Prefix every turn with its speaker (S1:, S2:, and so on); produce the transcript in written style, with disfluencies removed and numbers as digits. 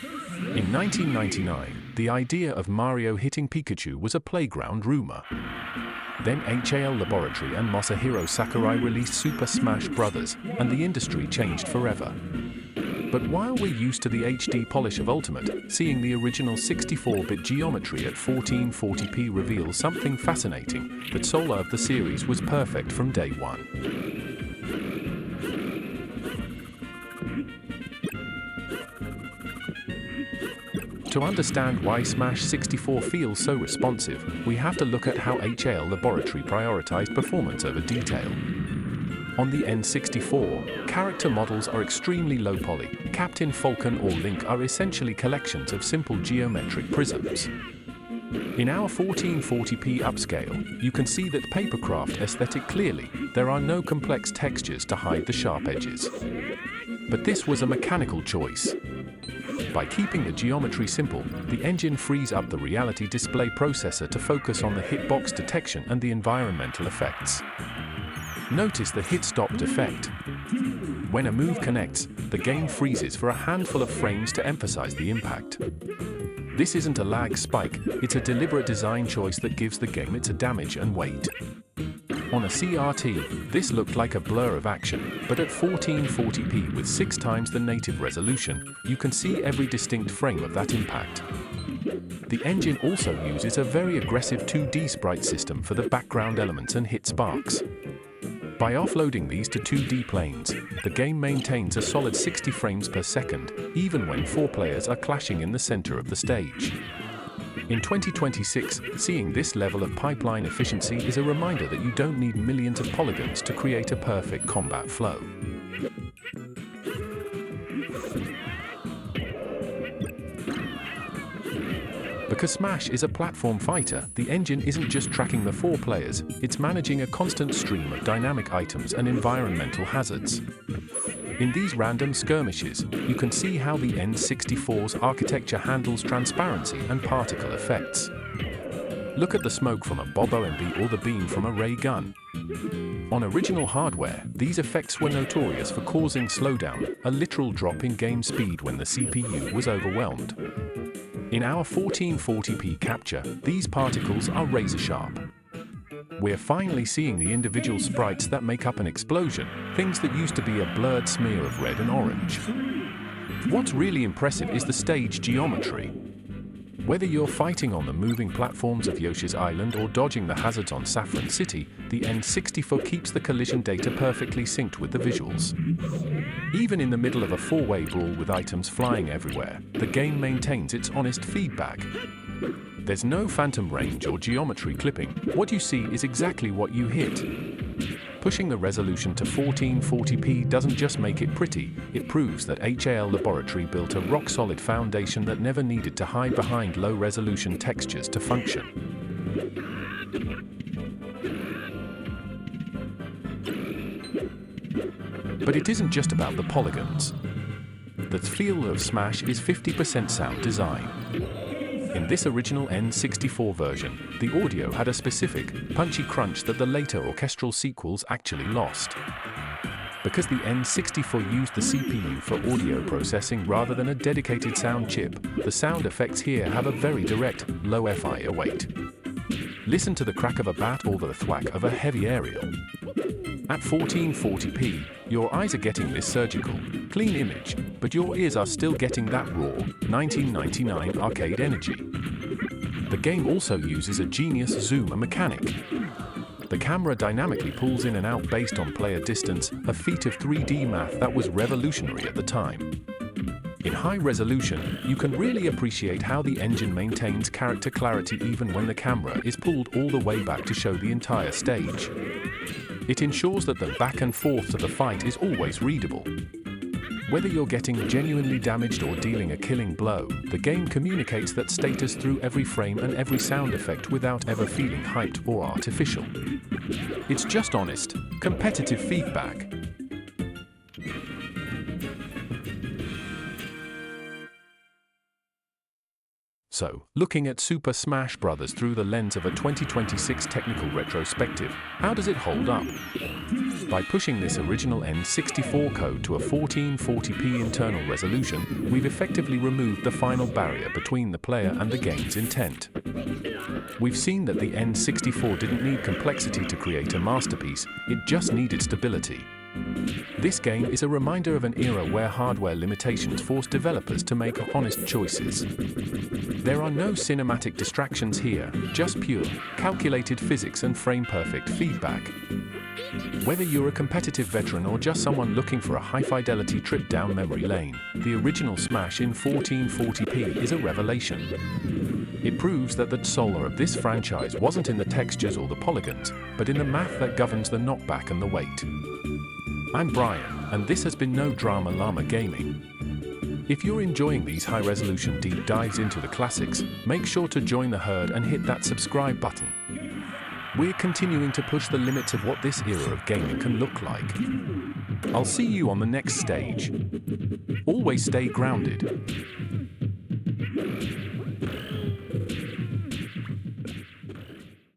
S1: In 1999, the idea of Mario hitting Pikachu was a playground rumor. Then HAL Laboratory and Masahiro Sakurai released Super Smash Bros., and the industry changed forever. But while we're used to the HD polish of Ultimate, seeing the original 64-bit geometry at 1440p reveals something fascinating: that Solar of the series was perfect from day one. To understand why Smash 64 feels so responsive, we have to look at how HAL Laboratory prioritized performance over detail. On the N64, character models are extremely low poly. Captain Falcon or Link are essentially collections of simple geometric prisms. In our 1440p upscale, you can see that papercraft aesthetic clearly. There are no complex textures to hide the sharp edges. But this was a mechanical choice. By keeping the geometry simple, the engine frees up the reality display processor to focus on the hitbox detection and the environmental effects. Notice the hit-stopped effect. When a move connects, the game freezes for a handful of frames to emphasize the impact. This isn't a lag spike, it's a deliberate design choice that gives the game its damage and weight. On a CRT, this looked like a blur of action, but at 1440p with 6 times the native resolution, you can see every distinct frame of that impact. The engine also uses a very aggressive 2D sprite system for the background elements and hit sparks. By offloading these to 2D planes, the game maintains a solid 60 frames per second, even when 4 players are clashing in the center of the stage. In 2026, seeing this level of pipeline efficiency is a reminder that you don't need millions of polygons to create a perfect combat flow. Because Smash is a platform fighter, the engine isn't just tracking the 4 players, it's managing a constant stream of dynamic items and environmental hazards. In these random skirmishes, you can see how the N64's architecture handles transparency and particle effects. Look at the smoke from a Bob OMB or the beam from a ray gun. On original hardware, these effects were notorious for causing slowdown, a literal drop in game speed when the CPU was overwhelmed. In our 1440p capture, these particles are razor sharp. We're finally seeing the individual sprites that make up an explosion, things that used to be a blurred smear of red and orange. What's really impressive is the stage geometry. Whether you're fighting on the moving platforms of Yoshi's Island or dodging the hazards on Saffron City, the N64 keeps the collision data perfectly synced with the visuals. Even in the middle of a 4-way brawl with items flying everywhere, the game maintains its honest feedback. There's no phantom range or geometry clipping. What you see is exactly what you hit. Pushing the resolution to 1440p doesn't just make it pretty, it proves that HAL Laboratory built a rock-solid foundation that never needed to hide behind low-resolution textures to function. But it isn't just about the polygons. The feel of Smash is 50% sound design. In this original N64 version, the audio had a specific, punchy crunch that the later orchestral sequels actually lost. Because the N64 used the CPU for audio processing rather than a dedicated sound chip, the sound effects here have a very direct, low FI weight. Listen to the crack of a bat or the thwack of a heavy aerial. At 1440p, your eyes are getting this surgical, clean image, but your ears are still getting that raw, 1999 arcade energy. The game also uses a genius zoom mechanic. The camera dynamically pulls in and out based on player distance, a feat of 3D math that was revolutionary at the time. In high resolution, you can really appreciate how the engine maintains character clarity even when the camera is pulled all the way back to show the entire stage. It ensures that the back and forth to the fight is always readable. Whether you're getting genuinely damaged or dealing a killing blow, the game communicates that status through every frame and every sound effect without ever feeling hyped or artificial. It's just honest, competitive feedback. So, looking at Super Smash Bros. Through the lens of a 2026 technical retrospective, how does it hold up? By pushing this original N64 code to a 1440p internal resolution, we've effectively removed the final barrier between the player and the game's intent. We've seen that the N64 didn't need complexity to create a masterpiece, it just needed stability. This game is a reminder of an era where hardware limitations forced developers to make honest choices. There are no cinematic distractions here, just pure, calculated physics and frame-perfect feedback. Whether you're a competitive veteran or just someone looking for a high-fidelity trip down memory lane, the original Smash in 1440p is a revelation. It proves that the soul of this franchise wasn't in the textures or the polygons, but in the math that governs the knockback and the weight. I'm Brian, and this has been No Drama Llama Gaming. If you're enjoying these high-resolution deep dives into the classics, make sure to join the herd and hit that subscribe button. We're continuing to push the limits of what this era of gaming can look like. I'll see you on the next stage. Always stay grounded.